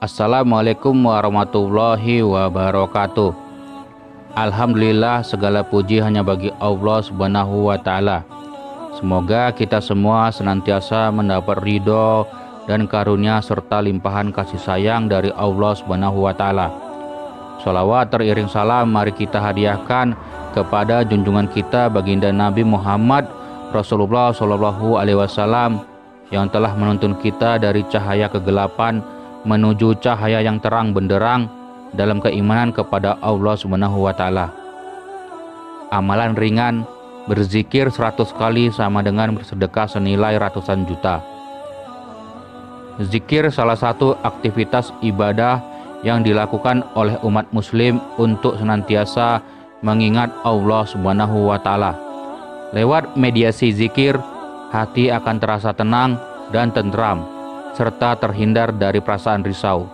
Assalamualaikum warahmatullahi wabarakatuh. Alhamdulillah, segala puji hanya bagi Allah Subhanahu wa Ta'ala. Semoga kita semua senantiasa mendapat ridho dan karunia serta limpahan kasih sayang dari Allah Subhanahu wa Ta'ala. Sholawat teriring salam mari kita hadiahkan kepada junjungan kita baginda Nabi Muhammad Rasulullah Shallallahu Alaihi Wasallam yang telah menuntun kita dari cahaya kegelapan menuju cahaya yang terang benderang dalam keimanan kepada Allah Subhanahu wa Ta'ala. Amalan ringan, berzikir 100 kali sama dengan bersedekah senilai ratusan juta. Zikir salah satu aktivitas ibadah yang dilakukan oleh umat muslim untuk senantiasa mengingat Allah Subhanahu wa Ta'ala. Lewat mediasi zikir, hati akan terasa tenang dan tentram serta terhindar dari perasaan risau.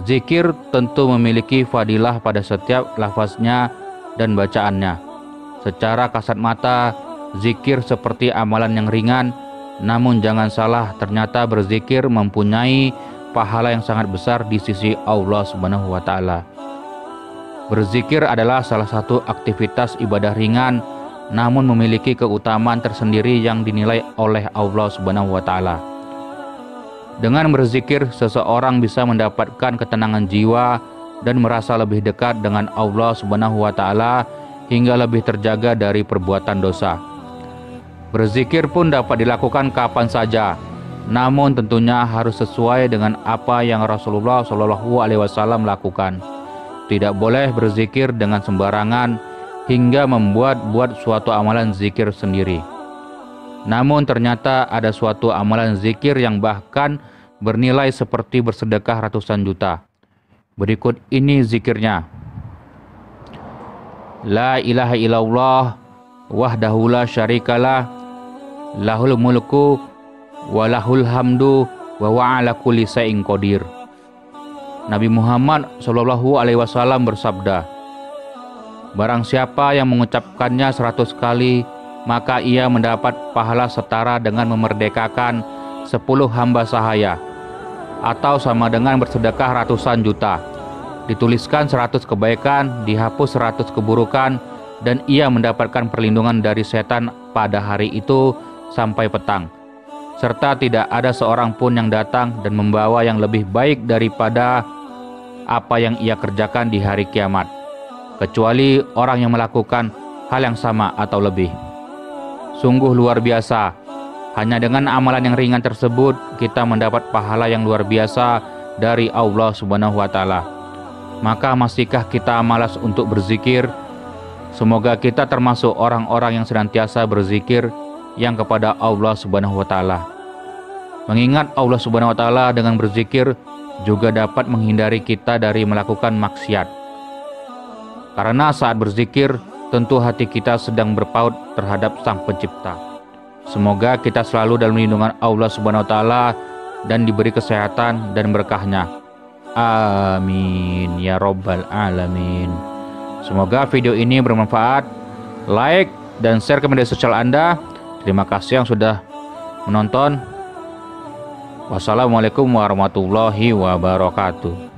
Zikir tentu memiliki fadilah pada setiap lafaznya dan bacaannya. Secara kasat mata, zikir seperti amalan yang ringan, namun jangan salah, ternyata berzikir mempunyai pahala yang sangat besar di sisi Allah Subhanahu wa Ta'ala. Berzikir adalah salah satu aktivitas ibadah ringan, namun memiliki keutamaan tersendiri yang dinilai oleh Allah Subhanahu wa Ta'ala. Dengan berzikir, seseorang bisa mendapatkan ketenangan jiwa dan merasa lebih dekat dengan Allah Subhanahu wa Ta'ala hingga lebih terjaga dari perbuatan dosa. Berzikir pun dapat dilakukan kapan saja, namun tentunya harus sesuai dengan apa yang Rasulullah Shallallahu Alaihi Wasallam lakukan. Tidak boleh berzikir dengan sembarangan hingga membuat suatu amalan zikir sendiri. Namun ternyata ada suatu amalan zikir yang bahkan bernilai seperti bersedekah ratusan juta. Berikut ini zikirnya. La ilaha illallah wahdahu la syarikalah lahul mulku wa lahul hamdu wa huwa ala kulli syai'in qadir. Nabi Muhammad Shallallahu Alaihi Wasallam bersabda, barang siapa yang mengucapkannya 100 kali, maka ia mendapat pahala setara dengan memerdekakan 10 hamba sahaya, atau sama dengan bersedekah ratusan juta. Dituliskan 100 kebaikan, dihapus 100 keburukan, dan ia mendapatkan perlindungan dari setan pada hari itu sampai petang. Serta tidak ada seorang pun yang datang dan membawa yang lebih baik daripada apa yang ia kerjakan di hari kiamat, kecuali orang yang melakukan hal yang sama atau lebih. Sungguh luar biasa. Hanya dengan amalan yang ringan tersebut kita mendapat pahala yang luar biasa dari Allah Subhanahu wa Ta'ala. Maka masihkah kita malas untuk berzikir? Semoga kita termasuk orang-orang yang senantiasa berzikir yang kepada Allah Subhanahu wa Ta'ala. Mengingat Allah Subhanahu wa Ta'ala dengan berzikir juga dapat menghindari kita dari melakukan maksiat. Karena saat berzikir tentu hati kita sedang berpaut terhadap Sang Pencipta. Semoga kita selalu dalam lindungan Allah Subhanahu wa Ta'ala dan diberi kesehatan dan berkahnya. Amin ya Rabbal Alamin. Semoga video ini bermanfaat. Like dan share ke media sosial Anda. Terima kasih yang sudah menonton. Wassalamualaikum warahmatullahi wabarakatuh.